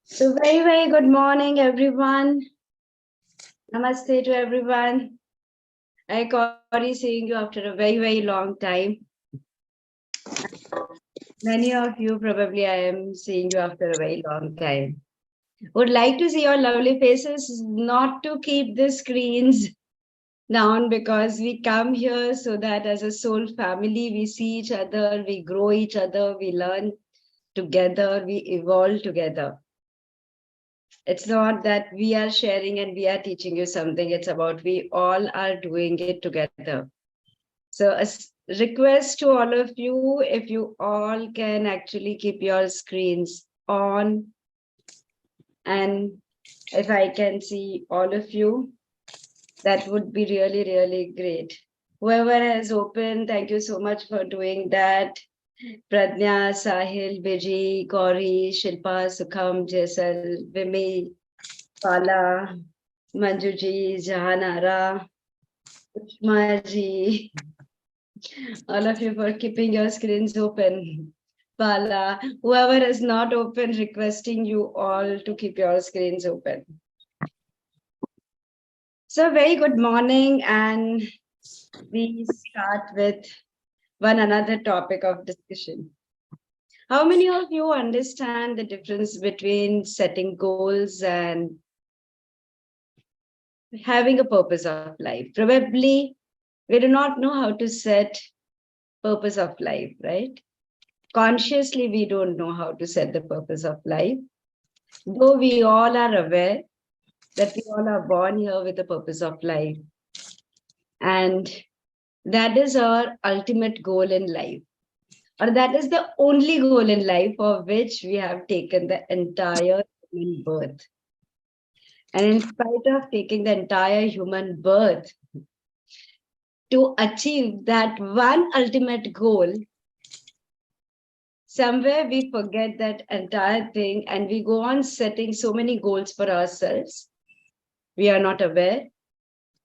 So very good morning, everyone. Namaste to everyone. I Gauri seeing you after a very long time. Many of you probably I am seeing you after a very long time. Would like to see your lovely faces, not to keep the screens down, because we come here so that as a soul family, we see each other, we grow each other, we learn together, we evolve together. It's not that we are sharing and we are teaching you something. It's about we all are doing it together. So a request to all of you, if you all can actually keep your screens on, and if I can see all of you, that would be really great. Whoever has opened, thank you so much for doing that. Pradnya, Sahil, Vijay, Gauri, Shilpa, Sukham, Jaisal, Vimi, Pala, Manjuji, Jahanara, Ushmaji, all of you for keeping your screens open. Pala, whoever is not open, requesting you all to keep your screens open. So very good morning, and we start with one another topic of discussion. How many of you understand the difference between setting goals and having a purpose of life? Probably we do not know how to set purpose of life, right? Consciously, we don't know how to set the purpose of life, though we all are aware that we all are born here with a purpose of life. And that is our ultimate goal in life, or that is the only goal in life for which we have taken the entire human birth. And in spite of taking the entire human birth to achieve that one ultimate goal, somewhere we forget that entire thing and we go on setting so many goals for ourselves. We are not aware.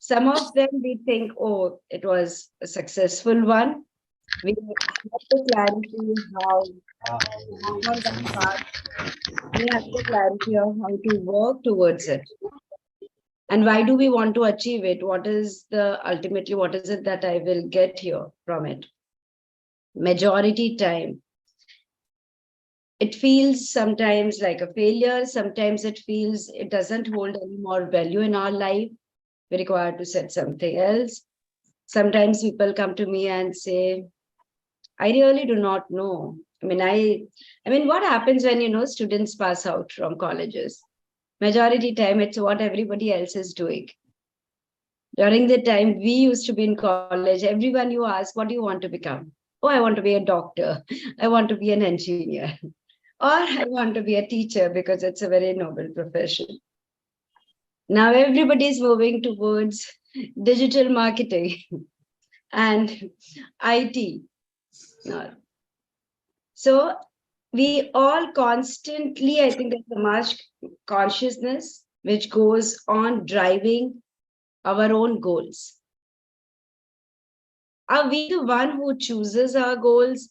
Some of them we think, oh, it was a successful one. We have the clarity how on that path. We have the clarity of how to work towards it. And why do we want to achieve it? What is the ultimately, what is it that I will get here from it? Majority time, it feels sometimes like a failure. Sometimes it feels it doesn't hold any more value in our life. We're required to set something else. Sometimes people come to me and say, I really do not know. I mean, what happens when, students pass out from colleges? Majority time, it's what everybody else is doing. During the time we used to be in college, everyone you ask, what do you want to become? Oh, I want to be a doctor. I want to be an engineer. Or I want to be a teacher because it's a very noble profession. Now everybody is moving towards digital marketing and IT. So we all constantly, I think there's a much consciousness which goes on driving our own goals. Are we the one who chooses our goals?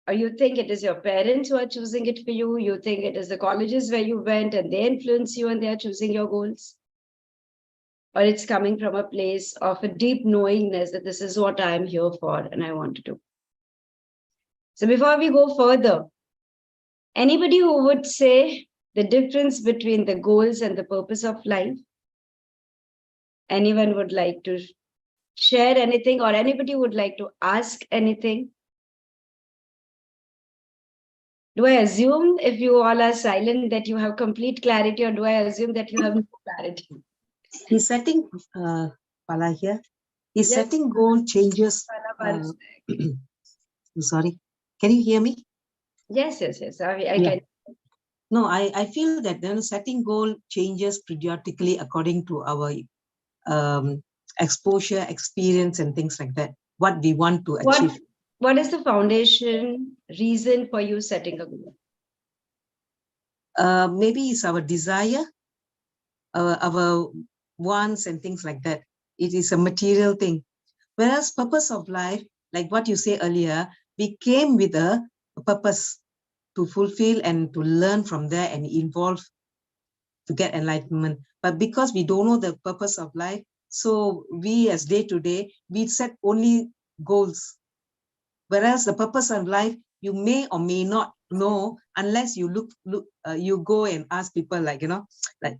Or you think it is your parents who are choosing it for you? You think it is the colleges where you went and they influence you and they are choosing your goals? Or it's coming from a place of a deep knowingness that this is what I'm here for and I want to do. So before we go further, anybody who would say the difference between the goals and the purpose of life? Anyone would like to share anything, or anybody would like to ask anything? Do I assume if you all are silent that you have complete clarity, or do I assume that you have no clarity? He's setting, Pala here, he's setting goal changes. Sorry, can you hear me? Yes. I can. No, I feel that then setting goal changes periodically according to our exposure, experience, and things like that. What we want to achieve. What is the foundation reason for you setting a goal? Maybe it's our desire, our wants and things like that. It is a material thing. Whereas purpose of life, like what you say earlier, we came with a purpose to fulfill and to learn from there and evolve to get enlightenment. But because we don't know the purpose of life, so we as day to day, we set only goals. Whereas the purpose of life, you may or may not know unless you you go and ask people like, like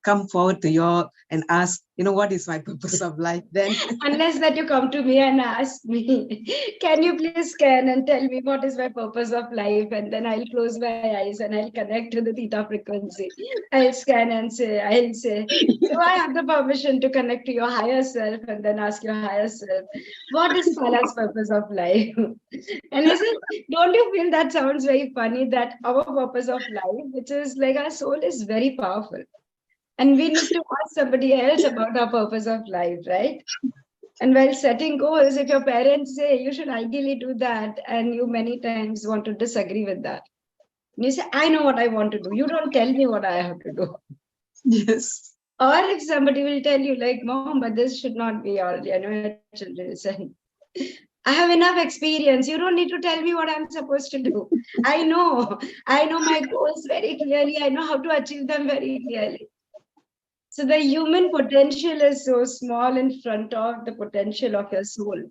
come forward to your and ask, what is my purpose of life? Then Unless that you come to me and ask me, can you please scan and tell me what is my purpose of life? And then I'll close my eyes and I'll connect to the theta frequency. I'll scan and I'll say, do I have the permission to connect to your higher self? And then ask your higher self, what is Pala's purpose of life? And I said, don't you feel that sounds very funny that our purpose of life, which is like our soul, is very powerful. And we need to ask somebody else about our purpose of life, right? And while setting goals, if your parents say you should ideally do that, and you many times want to disagree with that, you say, I know what I want to do. You don't tell me what I have to do. yes. Or if somebody will tell you, like, Mom, but this should not be all, children say, I have enough experience. You don't need to tell me what I'm supposed to do. I know my goals very clearly. I know how to achieve them very clearly. So the human potential is so small in front of the potential of your soul.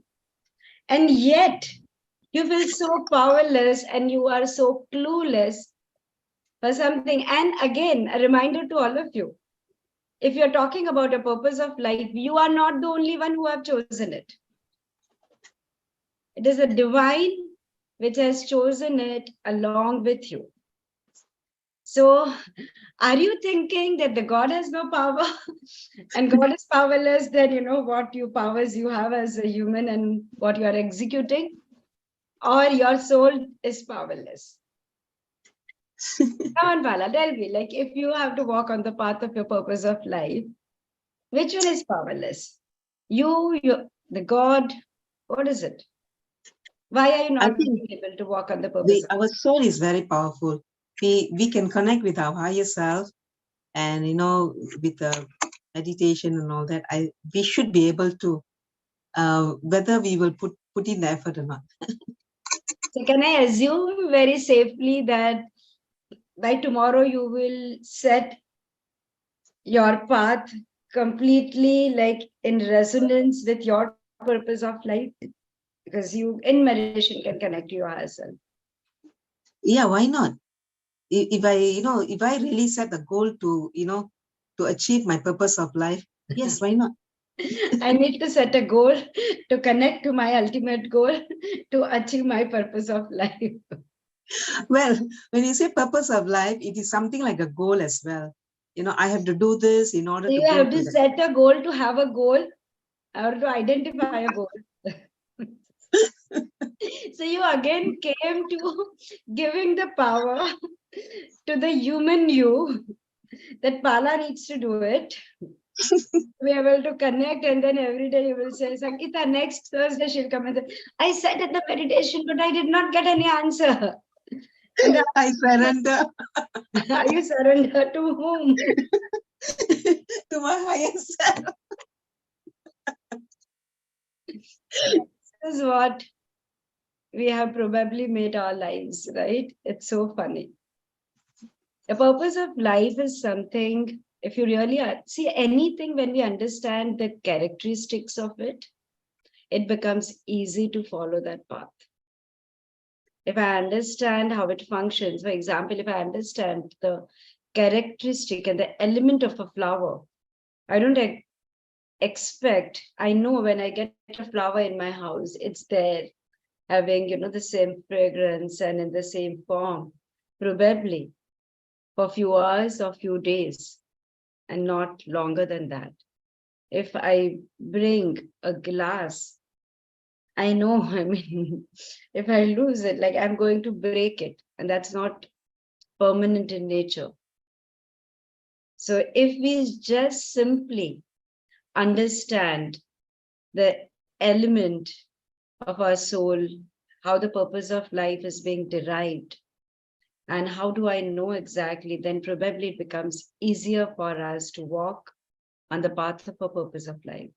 And yet you feel so powerless and you are so clueless for something. And again, a reminder to all of you, if you're talking about a purpose of life, you are not the only one who have chosen it. It is a divine which has chosen it along with you. So are you thinking that the God has no power and God is powerless? Then you know what powers you have as a human and what you are executing, or your soul is powerless. Come on, Pala, tell me, like, if you have to walk on the path of your purpose of life, which one is powerless? You, the God, what is it? Why are you I not think able to walk on the purpose of our soul is very powerful. We can connect with our higher self, and with the meditation and all that. We should be able to, whether we will put in the effort or not. So can I assume very safely that by tomorrow you will set your path completely like in resonance with your purpose of life? Because you in meditation can connect to your higher self. Yeah, why not? If I really set the goal to, to achieve my purpose of life, yes, why not? I need to set a goal to connect to my ultimate goal to achieve my purpose of life. Well, when you say purpose of life, it is something like a goal as well. I have to do this in order So to you go have to to that. set a goal to have a goal or to identify a goal. So you again came to giving the power to the human you that Pala needs to do it. Be able to connect, and then every day you will say, Sankita, next Thursday she'll come and say, I said at the meditation, but I did not get any answer. And I surrender are you surrender to whom? to my higher self. This is what we have probably made our lives, right? It's so funny. The purpose of life is something, if you really see anything, when we understand the characteristics of it, it becomes easy to follow that path. If I understand how it functions, for example, if I understand the characteristic and the element of a flower, I don't expect, I know when I get a flower in my house, it's there having, the same fragrance and in the same form, probably for a few hours or few days and not longer than that. If I bring a glass, I know, if I lose it, like I'm going to break it, and that's not permanent in nature. So if we just simply understand the element of our soul how the purpose of life is being derived, and how do I know exactly, then probably it becomes easier for us to walk on the path of a purpose of life.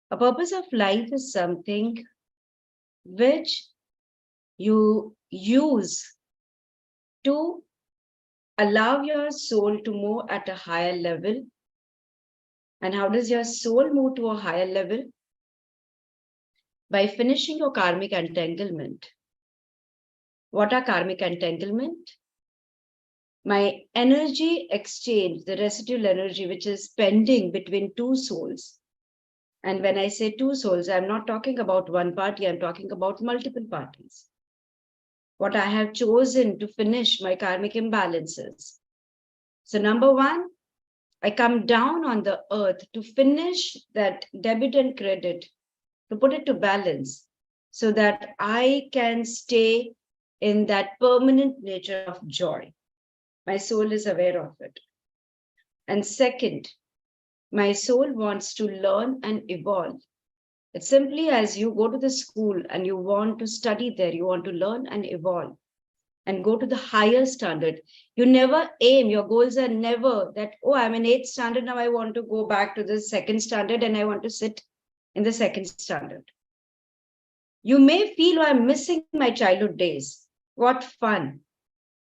A purpose of life is something which you use to allow your soul to move at a higher level. And how does your soul move to a higher level? By finishing your karmic entanglement. What are karmic entanglement? My energy exchange, the residual energy which is pending between two souls. And when I say two souls, I'm not talking about one party, I'm talking about multiple parties. What I have chosen to finish my karmic imbalances. So, number one, I come down on the earth to finish that debit and credit, to put it to balance, so that I can stay in that permanent nature of joy. My soul is aware of it. And second, my soul wants to learn and evolve. It's simply as you go to the school and you want to study there, you want to learn and evolve and go to the higher standard. You never aim, your goals are never that, oh, I'm in 8th standard, now I want to go back to the 2nd standard and I want to sit in the 2nd standard. You may feel, oh, I'm missing my childhood days. What fun.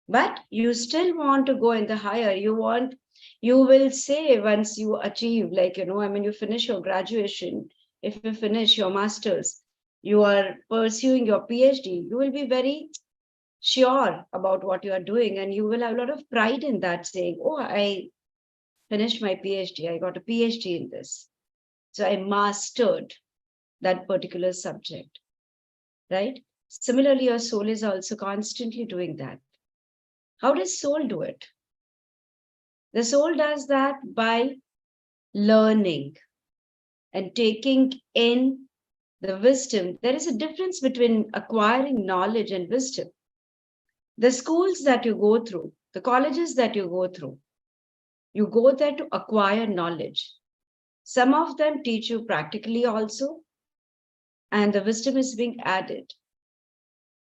But you still want to go in the higher. You will say once you achieve, you finish your graduation, if you finish your master's, you are pursuing your PhD, you will be very sure about what you are doing and you will have a lot of pride in that, saying, oh, I finished my PhD, I got a PhD in this. So I mastered that particular subject, right? Similarly, your soul is also constantly doing that. How does soul do it? The soul does that by learning and taking in the wisdom. There is a difference between acquiring knowledge and wisdom. The schools that you go through, the colleges that you go there to acquire knowledge. Some of them teach you practically also, and the wisdom is being added.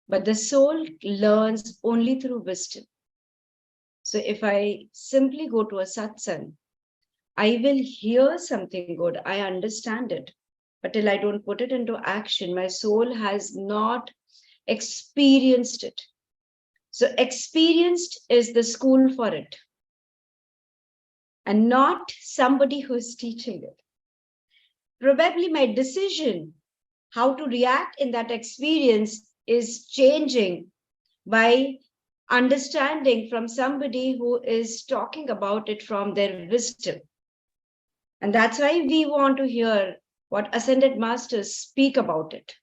But the soul learns only through wisdom. So if I simply go to a satsang, I will hear something good, I understand it, but till I don't put it into action, my soul has not experienced it. So experienced is the school for it, and not somebody who is teaching it. Probably my decision how to react in that experience is changing by understanding from somebody who is talking about it from their wisdom. And that's why we want to hear what ascended masters speak about it,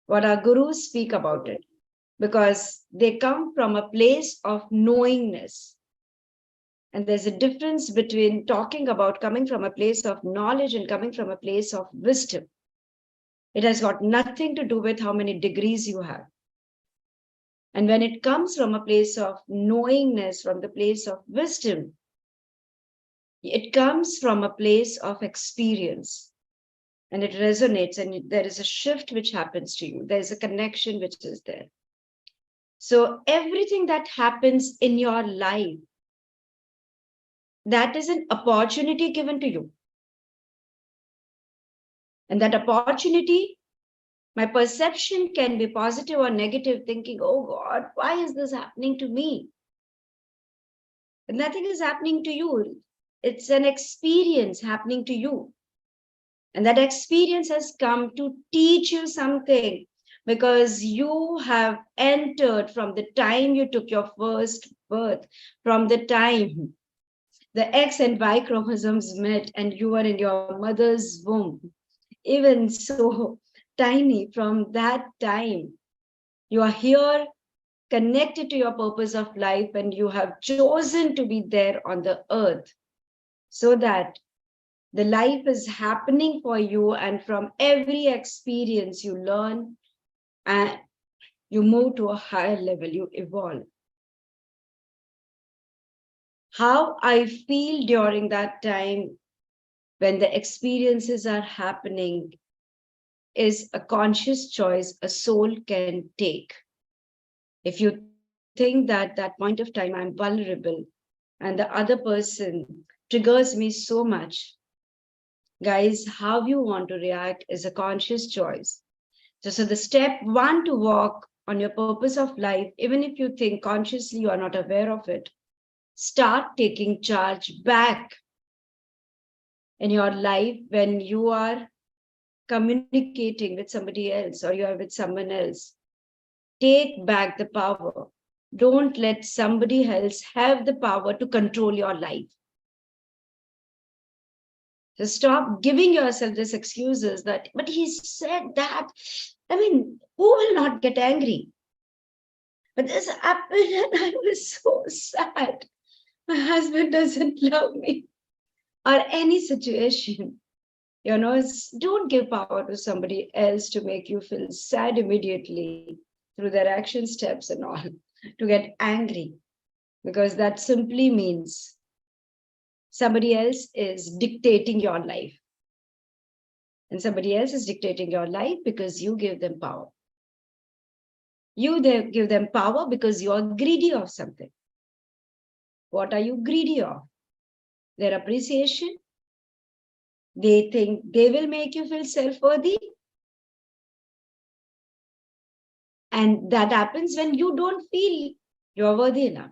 what our gurus speak about it, because they come from a place of knowingness. And there's a difference between talking about coming from a place of knowledge and coming from a place of wisdom. It has got nothing to do with how many degrees you have. And when it comes from a place of knowingness, from the place of wisdom, it comes from a place of experience. And it resonates, and there is a shift which happens to you. There's a connection which is there. So everything that happens in your life, that is an opportunity given to you. And that opportunity, my perception can be positive or negative, thinking, oh God, why is this happening to me? And nothing is happening to you. It's an experience happening to you. And that experience has come to teach you something, because you have entered from the time you took your first birth, from the time the X and Y chromosomes met and you were in your mother's womb. Even so tiny, from that time, you are here connected to your purpose of life, and you have chosen to be there on the earth so that the life is happening for you, and from every experience you learn and you move to a higher level, you evolve. How I feel during that time when the experiences are happening is a conscious choice a soul can take. If you think that that point of time I'm vulnerable and the other person triggers me so much, guys, how you want to react is a conscious choice. So the step one to walk on your purpose of life, even if you think consciously you are not aware of it, start taking charge back in your life when you are communicating with somebody else or you are with someone else. Take back the power. Don't let somebody else have the power to control your life. So stop giving yourself these excuses that, but he said that. I mean, who will not get angry? But this happened and I was so sad. My husband doesn't love me. Or any situation. Don't give power to somebody else to make you feel sad immediately through their action steps and all, to get angry, because that simply means somebody else is dictating your life. And somebody else is dictating your life because you give them power. You give them power because you are greedy of something. What are you greedy of? Their appreciation? They think they will make you feel self-worthy? And that happens when you don't feel you're worthy enough.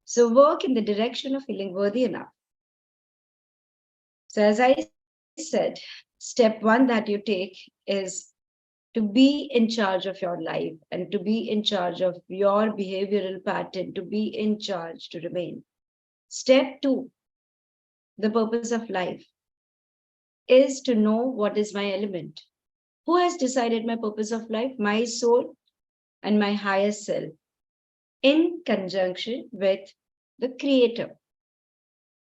So work in the direction of feeling worthy enough. So as I said, step one that you take is to be in charge of your life and to be in charge of your behavioral pattern, to be in charge, to remain. Step two, the purpose of life, is to know what is my element. Who has decided my purpose of life? My soul and my higher self, in conjunction with the creator,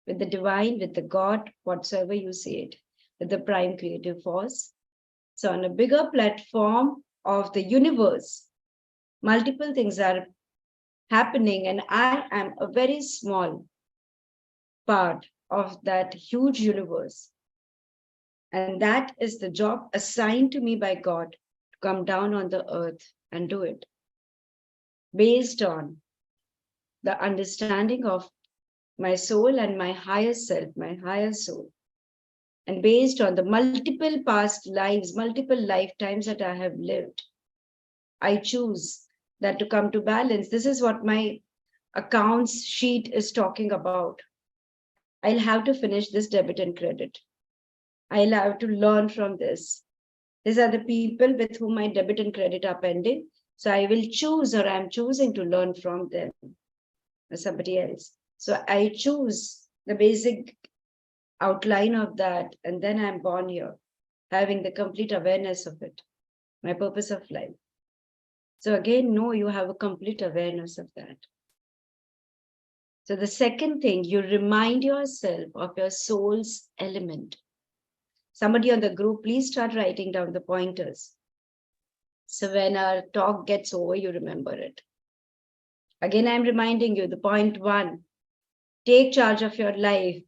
with the divine, with the God, whatsoever you say it, with the prime creative force. So on a bigger platform of the universe, multiple things are happening, and I am a very small part of that huge universe. And that is the job assigned to me by God to come down on the earth and do it based on the understanding of my soul and my higher self, my higher soul. And based on the multiple past lives, multiple lifetimes that I have lived, I choose that to come to balance. This is what my accounts sheet is talking about. I'll have to finish this debit and credit. I'll have to learn from this. These are the people with whom my debit and credit are pending. So I will choose, or I'm choosing to learn from them or somebody else. So I choose the basic outline of that, and then I'm born here, having the complete awareness of it, my purpose of life. So again, no, you have a complete awareness of that. So the second thing, you remind yourself of your soul's element. Somebody on the group, please start writing down the pointers. So when our talk gets over, you remember it. Again, I'm reminding you the point one, take charge of your life.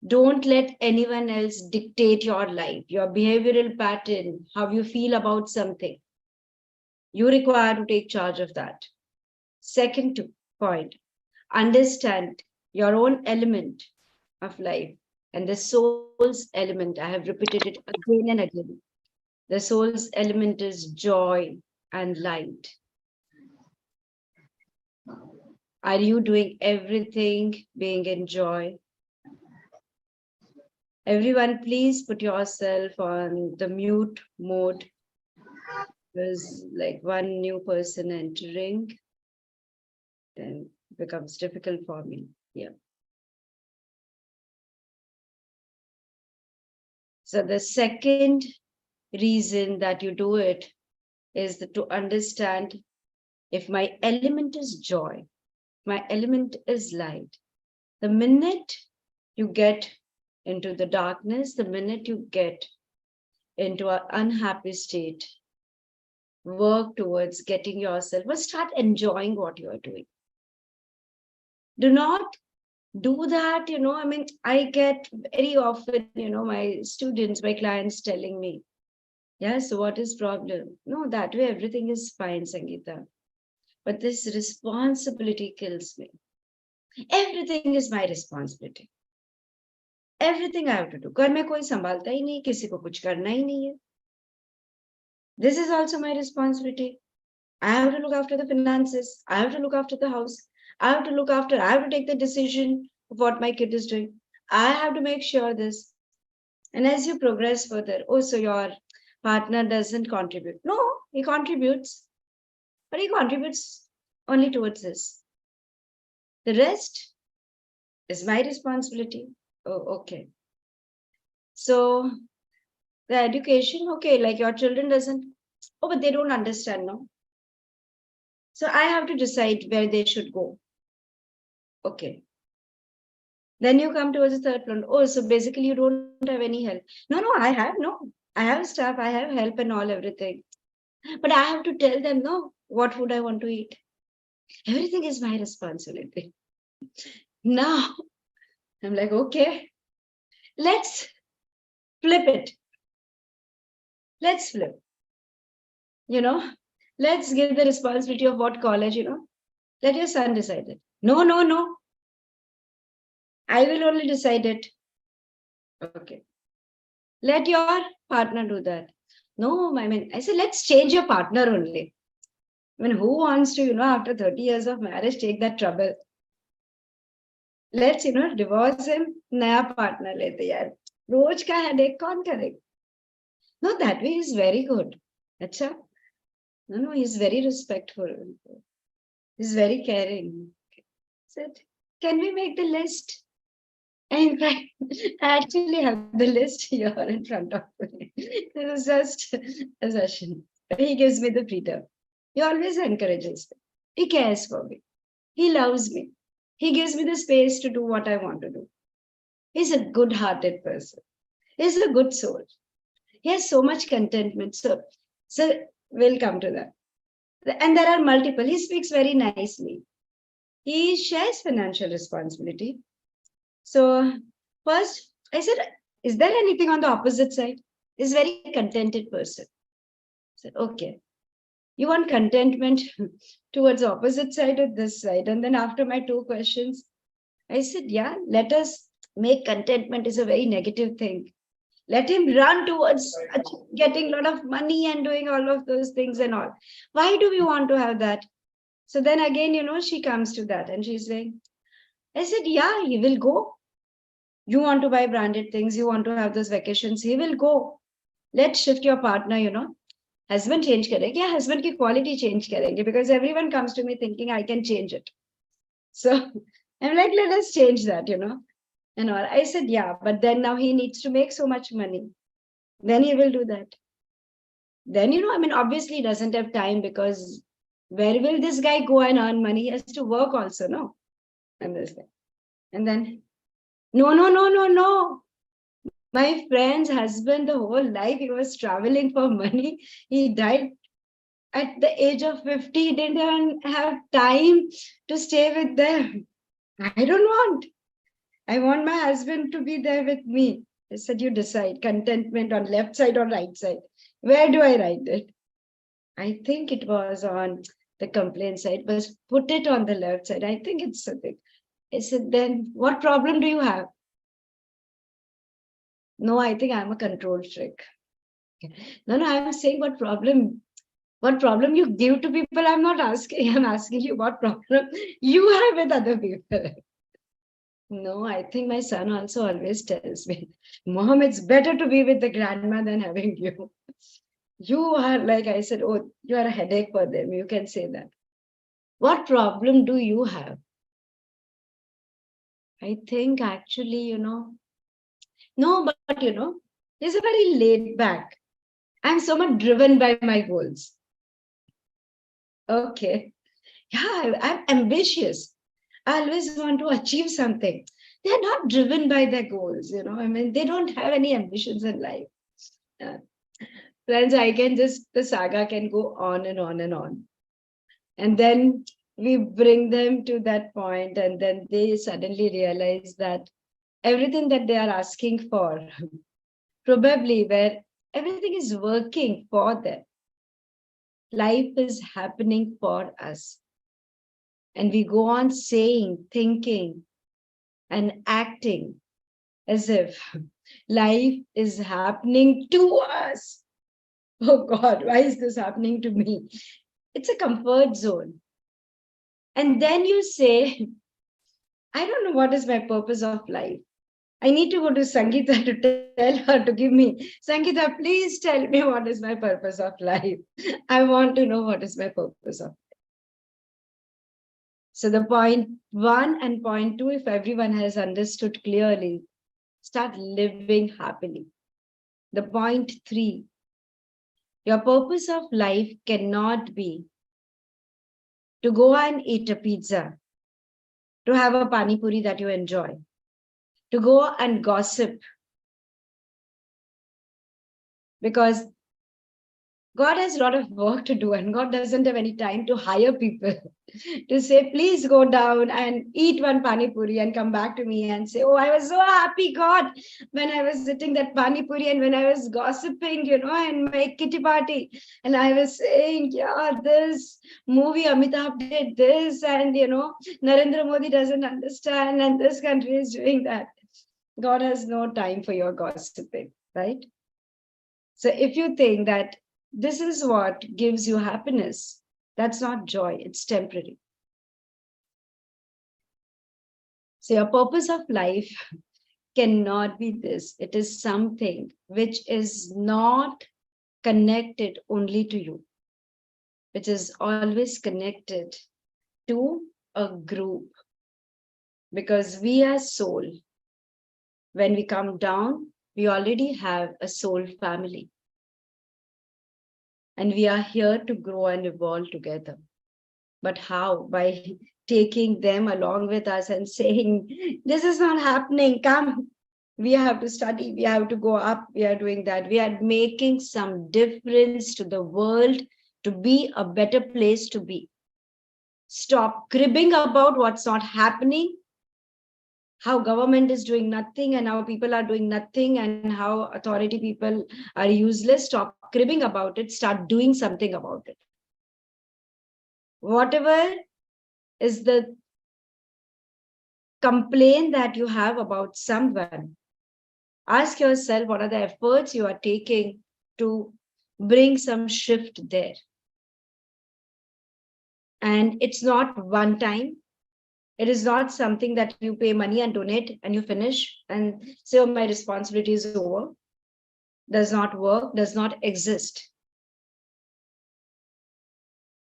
Don't let anyone else dictate your life, your behavioral pattern, how you feel about something. You require to take charge of that. Second point, understand your own element of life and the soul's element. I have repeated it again and again. The soul's element is joy and light. Are you doing everything being in joy? Everyone, please put yourself on the mute mode. There's like one new person entering, then it becomes difficult for me. Yeah. So the second reason that you do it is to understand if my element is joy, my element is light. The minute you get into the darkness, the minute you get into an unhappy state, work towards getting yourself, but start enjoying what you are doing. Do not do that, I mean, I get very often, my students, my clients telling me, yes, so what is problem? No, that way everything is fine, Sangeeta. But this responsibility kills me. Everything is my responsibility. Everything I have to do. घर में कोई संभालता ही नहीं, किसी को कुछ करना ही नहीं है. This is also my responsibility. I have to look after the finances. I have to look after the house. I have to take the decision of what my kid is doing. I have to make sure this. And as you progress further, oh, so your partner doesn't contribute. No, he contributes, but he contributes only towards this. The rest is my responsibility. Oh, okay. So the education, okay, like your children doesn't, oh, but they don't understand, no? So I have to decide where they should go. Okay. Then you come towards the third plan. Oh, so basically you don't have any help. No, I have staff, I have help and all, everything. But I have to tell them, no, what food I want to eat. Everything is my responsibility. Now, I'm like, okay, let's flip it. Let's flip. Let's give the responsibility of what college, let your son decide it. No. I will only decide it. Okay. Let your partner do that. No, I mean, I said, let's change your partner only. I mean, who wants to, after 30 years of marriage, take that trouble? Let's, divorce him, naya partner lete yaar. Roj ka headache kaun karega? No, that way is very good. Acha? No, he's very respectful. He's very caring. Said, can we make the list? In fact, I actually have the list here in front of me. This is just a session. He gives me the freedom. He always encourages me. He cares for me. He loves me. He gives me the space to do what I want to do. He's a good-hearted person. He's a good soul. He has so much contentment. So we'll come to that. And there are multiple. He speaks very nicely. He shares financial responsibility. So first, I said, is there anything on the opposite side? He's a very contented person. I said, okay. You want contentment towards the opposite side or this side? And then after my 2 questions, I said, yeah, let us make contentment is a very negative thing. Let him run towards getting a lot of money and doing all of those things and all. Why do we want to have that? So then again, she comes to that and she's like, I said, yeah, he will go. You want to buy branded things. You want to have those vacations. He will go. Let's shift your partner, Husband change karenge. Yeah, husband ki quality change karenge because everyone comes to me thinking I can change it. So I'm like, let us change that, and all. I said, yeah, but then now he needs to make so much money. Then he will do that. Then, I mean, obviously he doesn't have time because where will this guy go and earn money? He has to work also, no? And then, no. My friend's husband, the whole life, he was traveling for money. He died at the age of 50. He didn't even have time to stay with them. I don't want. I want my husband to be there with me. I said, you decide. Contentment on left side or right side. Where do I write it? I think it was on the complaint side, but put it on the left side. I think it's something. I said, then what problem do you have? No, I think I'm a control freak. No, I'm saying what problem you give to people. I'm not asking. I'm asking you what problem you have with other people. No, I think my son also always tells me, Mom, it's better to be with the grandma than having you. You are, like I said, oh, you are a headache for them. You can say that. What problem do you have? I think actually, no, but he's a very laid back. I'm so much driven by my goals. Okay. Yeah, I'm ambitious. I always want to achieve something. They're not driven by their goals, I mean, they don't have any ambitions in life. Friends, the saga can go on and on and on. And then we bring them to that point, and then they suddenly realize that everything that they are asking for, probably where everything is working for them, life is happening for us. And we go on saying, thinking, and acting as if life is happening to us. Oh God, why is this happening to me? It's a comfort zone. And then you say, I don't know what is my purpose of life. I need to go to Sangeeta to tell her to give me, Sangeeta, please tell me what is my purpose of life. I want to know what is my purpose of. So the point one and point two, if everyone has understood clearly, start living happily. The point three, your purpose of life cannot be to go and eat a pizza, to have a pani puri that you enjoy, to go and gossip, because God has a lot of work to do, and God doesn't have any time to hire people to say, please go down and eat one pani puri and come back to me and say, oh, I was so happy, God, when I was eating that pani puri and when I was gossiping, in my kitty party. And I was saying, yeah, this movie, Amitabh did this, and, Narendra Modi doesn't understand, and this country is doing that. God has no time for your gossiping, right? So if you think that this is what gives you happiness, that's not joy, it's temporary. So your purpose of life cannot be this. It is something which is not connected only to you, which is always connected to a group. Because we as soul, when we come down, we already have a soul family. And we are here to grow and evolve together. But how? By taking them along with us and saying, this is not happening, come. We have to study, we have to go up, we are doing that. We are making some difference to the world to be a better place to be. Stop cribbing about what's not happening, how government is doing nothing and how people are doing nothing and how authority people are useless. Stop cribbing about it, start doing something about it. Whatever is the complaint that you have about someone, ask yourself what are the efforts you are taking to bring some shift there. And it's not one time. It is not something that you pay money and donate and you finish and say, oh, my responsibility is over. Does not work, does not exist.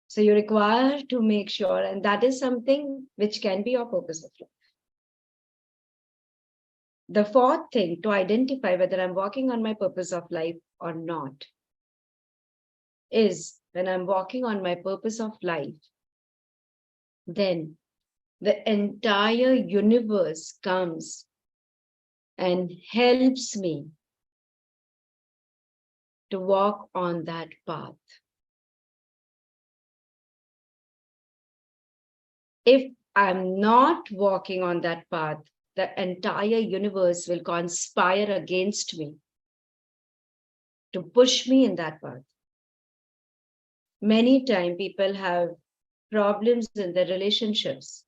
So you require to make sure, and that is something which can be your purpose of life. The fourth thing to identify whether I'm walking on my purpose of life or not is when I'm walking on my purpose of life, then the entire universe comes and helps me to walk on that path. If I'm not walking on that path, the entire universe will conspire against me to push me in that path. Many times people have problems in their relationships.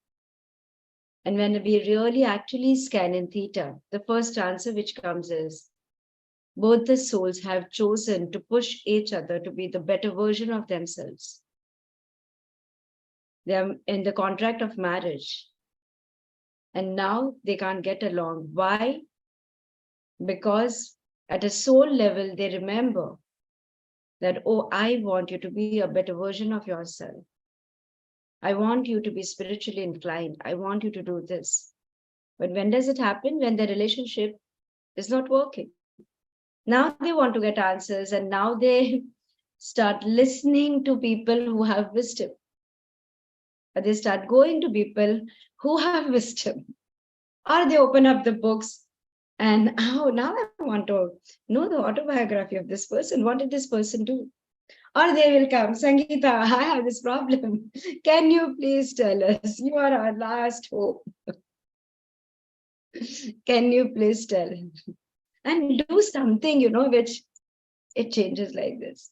And when we really actually scan in theta, the first answer which comes is both the souls have chosen to push each other to be the better version of themselves. They are in the contract of marriage. And now they can't get along. Why? Because at a soul level, they remember that, oh, I want you to be a better version of yourself. I want you to be spiritually inclined. I want you to do this. But when does it happen? When the relationship is not working. Now they want to get answers, and now they start listening to people who have wisdom. Or they start going to people who have wisdom. Or they open up the books and, oh, now I want to know the autobiography of this person. What did this person do? Or they will come, Sangeeta, I have this problem. Can you please tell us? You are our last hope. Can you please tell? And do something, which it changes like this.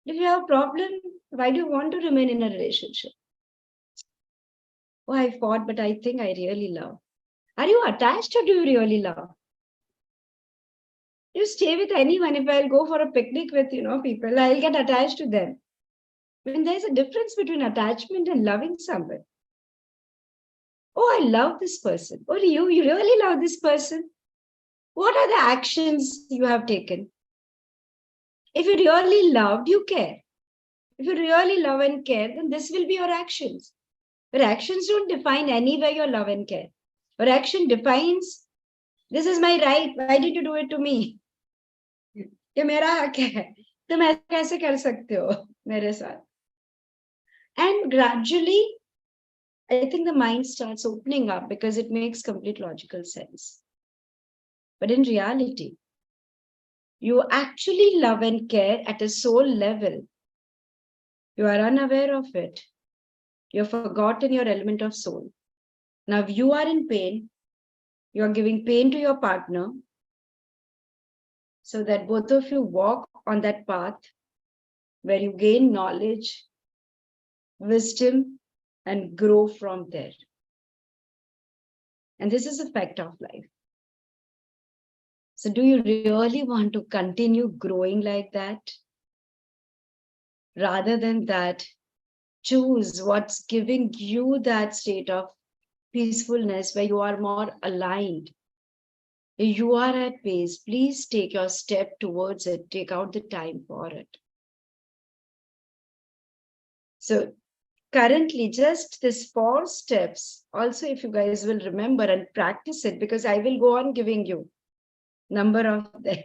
If you have a problem, why do you want to remain in a relationship? Oh, I fought, but I think I really love. Are you attached or do you really love? You stay with anyone. If I'll go for a picnic with, people, I'll get attached to them. When there's a difference between attachment and loving someone. Oh, I love this person. Oh, you really love this person. What are the actions you have taken? If you really loved, you care. If you really love and care, then this will be your actions. Your actions don't define anywhere your love and care. Your action defines, this is my right. Why did you do it to me? ये मेरा हक है. तुम ऐसे कैसे कर सकते हो मेरे साथ? And gradually, I think the mind starts opening up because it makes complete logical sense. But in reality, you actually love and care at a soul level. You are unaware of it. You have forgotten your element of soul. Now, if you are in pain, you are giving pain to your partner so that both of you walk on that path where you gain knowledge, wisdom, and grow from there. And this is a fact of life. So do you really want to continue growing like that? Rather than that, choose what's giving you that state of peacefulness where you are more aligned. If you are at peace, please take your step towards it. Take out the time for it. So currently, just these 4 steps, also if you guys will remember and practice it, because I will go on giving you number of them.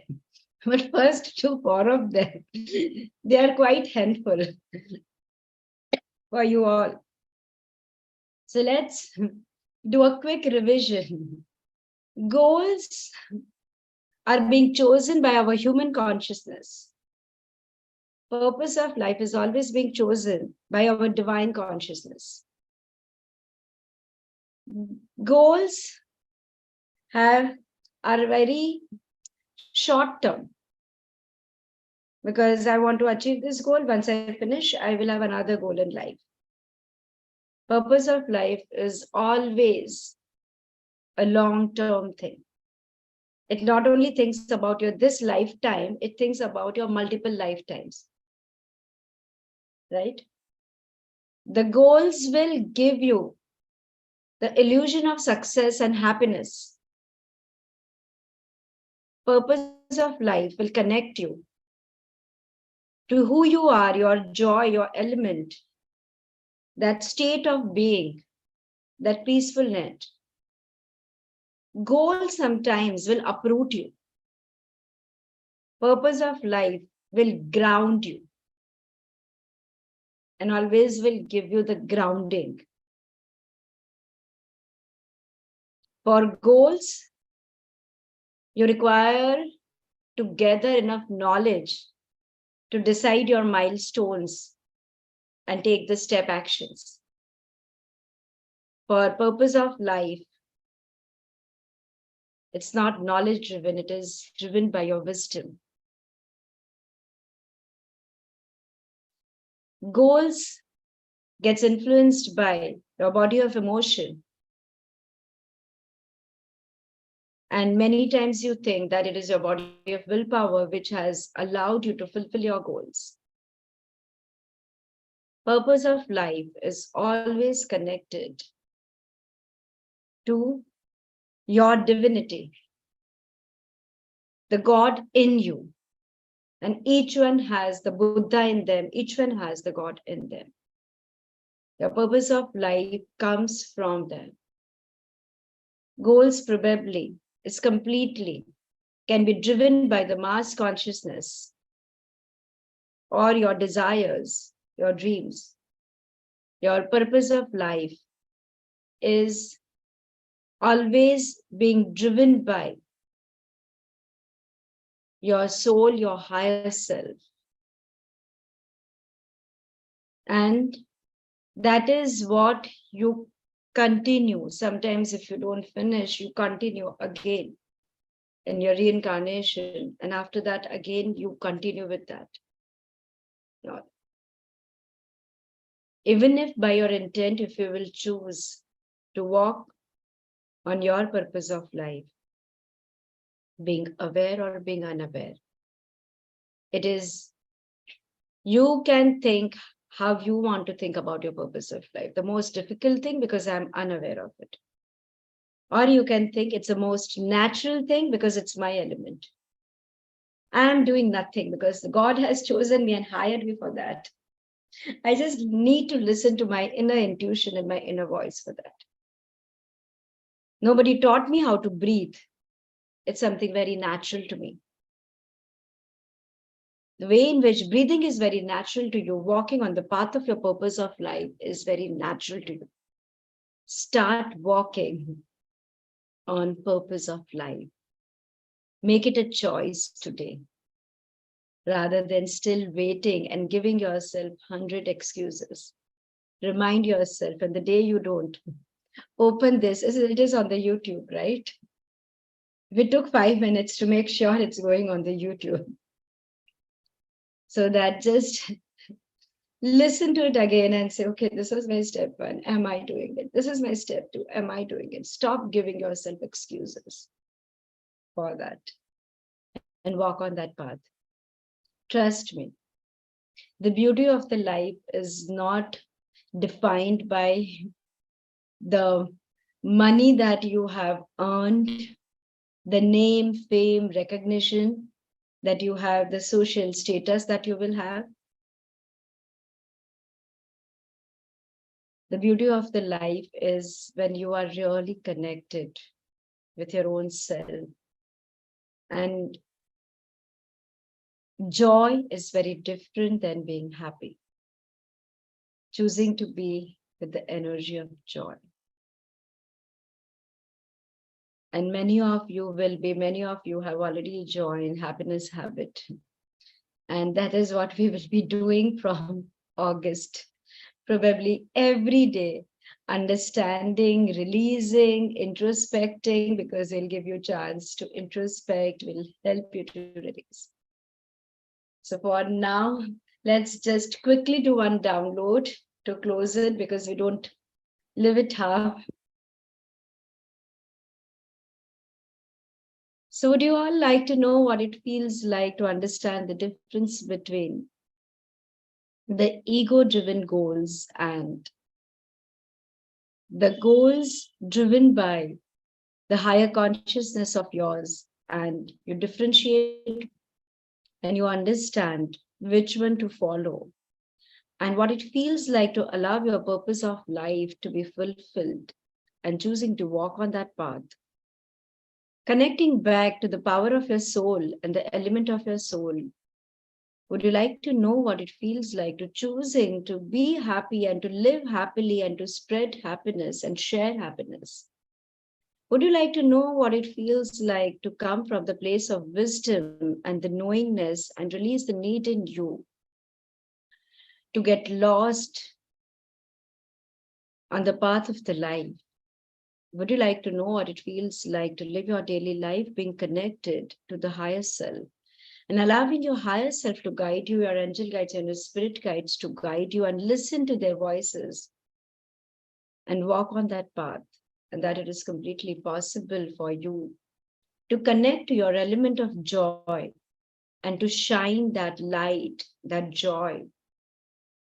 But first 2, 4 of them, they are quite handful for you all. So let's do a quick revision. Goals are being chosen by our human consciousness. Purpose of life is always being chosen by our divine consciousness. Goals are very short term, because I want to achieve this goal. Once I finish, I will have another goal in life. Purpose of life is always a long-term thing. It not only thinks about your this lifetime, it thinks about your multiple lifetimes. Right? The goals will give you the illusion of success and happiness. Purpose of life will connect you to who you are, your joy, your element, that state of being, that peacefulness. Goals sometimes will uproot you. Purpose of life will ground you and always will give you the grounding. For goals, you require to gather enough knowledge to decide your milestones and take the step actions. For purpose of life, it's not knowledge driven, it is driven by your wisdom. Goals gets influenced by your body of emotion. And many times you think that it is your body of willpower which has allowed you to fulfill your goals. Purpose of life is always connected to your divinity, the God in you. And each one has the Buddha in them, each one has the God in them. The purpose of life comes from them. Goals probably is completely can be driven by the mass consciousness or your desires, your dreams. Your purpose of life is always being driven by your soul, your higher self. And that is what you continue. Sometimes if you don't finish, you continue again in your reincarnation. And after that, again, you continue with that. Not- Even if by your intent, if you will choose to walk on your purpose of life, being aware or being unaware, it is, you can think how you want to think about your purpose of life. The most difficult thing because I'm unaware of it. Or you can think it's the most natural thing because it's my element. I'm doing nothing because God has chosen me and hired me for that. I just need to listen to my inner intuition and my inner voice for that. Nobody taught me how to breathe. It's something very natural to me. The way in which breathing is very natural to you, walking on the path of your purpose of life is very natural to you. Start walking on purpose of life. Make it a choice today, rather than still waiting and giving yourself 100 excuses. Remind yourself, and the day you don't, open this, it is on the YouTube, right? We took 5 minutes to make sure it's going on the YouTube. So that just listen to it again and say, okay, this is my step one. Am I doing it? This is my step two. Am I doing it? Stop giving yourself excuses for that and walk on that path. Trust me. The beauty of the life is not defined by the money that you have earned, the name, fame, recognition that you have, the social status that you will have. The beauty of the life is when you are really connected with your own self. And joy is very different than being happy. Choosing to be with the energy of joy. And many of you have already joined Happiness Habit. And that is what we will be doing from August, probably every day, understanding, releasing, introspecting, because it'll give you a chance to introspect, will help you to release. So for now, let's just quickly do one download to close it because we don't live it half. So would you all like to know what it feels like to understand the difference between the ego-driven goals and the goals driven by the higher consciousness of yours, and you differentiate and you understand which one to follow and what it feels like to allow your purpose of life to be fulfilled and choosing to walk on that path. Connecting back to the power of your soul and the element of your soul. Would you like to know what it feels like to choosing to be happy and to live happily and to spread happiness and share happiness? Would you like to know what it feels like to come from the place of wisdom and the knowingness and release the need in you to get lost on the path of the life? Would you like to know what it feels like to live your daily life being connected to the higher self and allowing your higher self to guide you, your angel guides and your spirit guides to guide you, and listen to their voices and walk on that path? And that it is completely possible for you to connect to your element of joy and to shine that light, that joy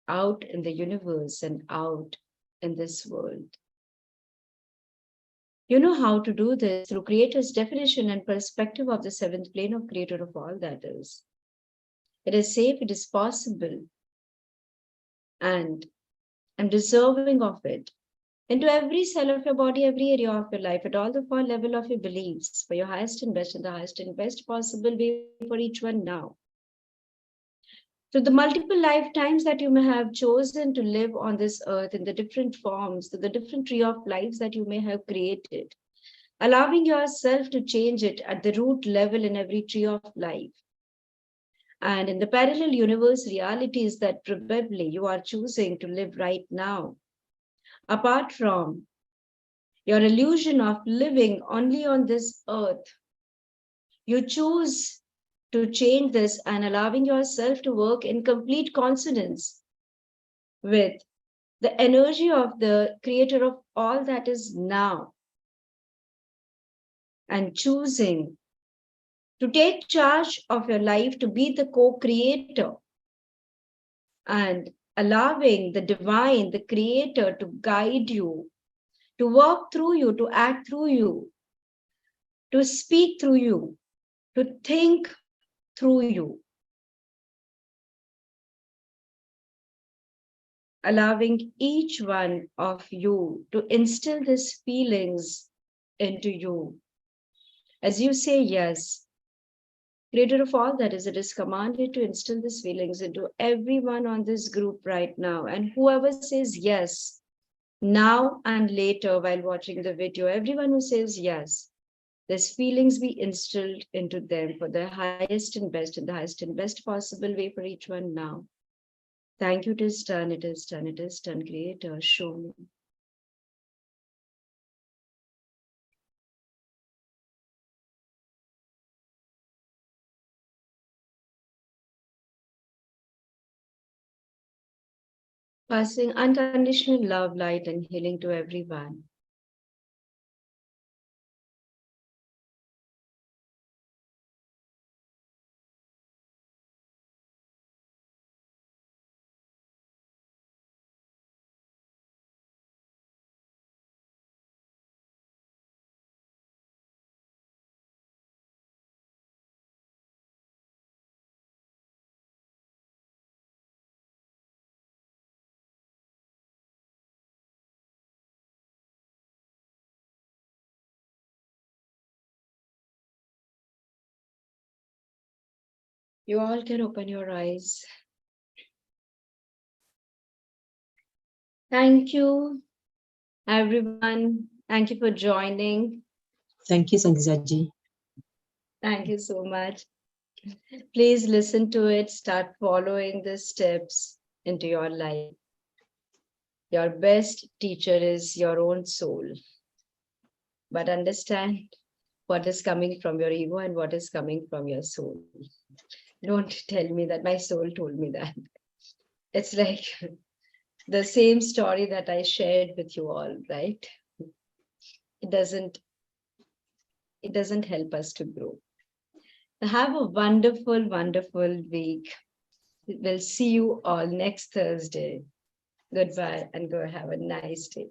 out in the universe and out in this world. You know how to do this through Creator's definition and perspective of the seventh plane of Creator of all that is. It is safe, it is possible, and I'm deserving of it into every cell of your body, every area of your life, at all the four level of your beliefs, for your highest and best, and the highest and best possible way for each one now. So the multiple lifetimes that you may have chosen to live on this earth in the different forms, the different tree of lives that you may have created, allowing yourself to change it at the root level in every tree of life. And in the parallel universe, reality is that probably you are choosing to live right now, apart from your illusion of living only on this earth. You choose to change this and allowing yourself to work in complete consonance with the energy of the creator of all that is now, and choosing to take charge of your life, to be the co-creator, and allowing the divine, the creator, to guide you, to walk through you, to act through you, to speak through you, to think through you, allowing each one of you to instill these feelings into you. As you say yes, creator of all that is, it is commanded to instill these feelings into everyone on this group right now. And whoever says yes, now and later while watching the video, everyone who says yes, these feelings be instilled into them for the highest and best, in the highest and best possible way for each one now. Thank you, it is done, it is done, it is done, creator, show me. Passing unconditional love, light, and healing to everyone. You all can open your eyes. Thank you, everyone. Thank you for joining. Thank you, Sangeetaji. Thank you so much. Please listen to it, start following the steps into your life. Your best teacher is your own soul. But understand what is coming from your ego and what is coming from your soul. Don't tell me that my soul told me that. It's like the same story that I shared with you all, right? It doesn't help us to grow. Have a wonderful, wonderful week. We'll see you all next Thursday. Goodbye and go have a nice day.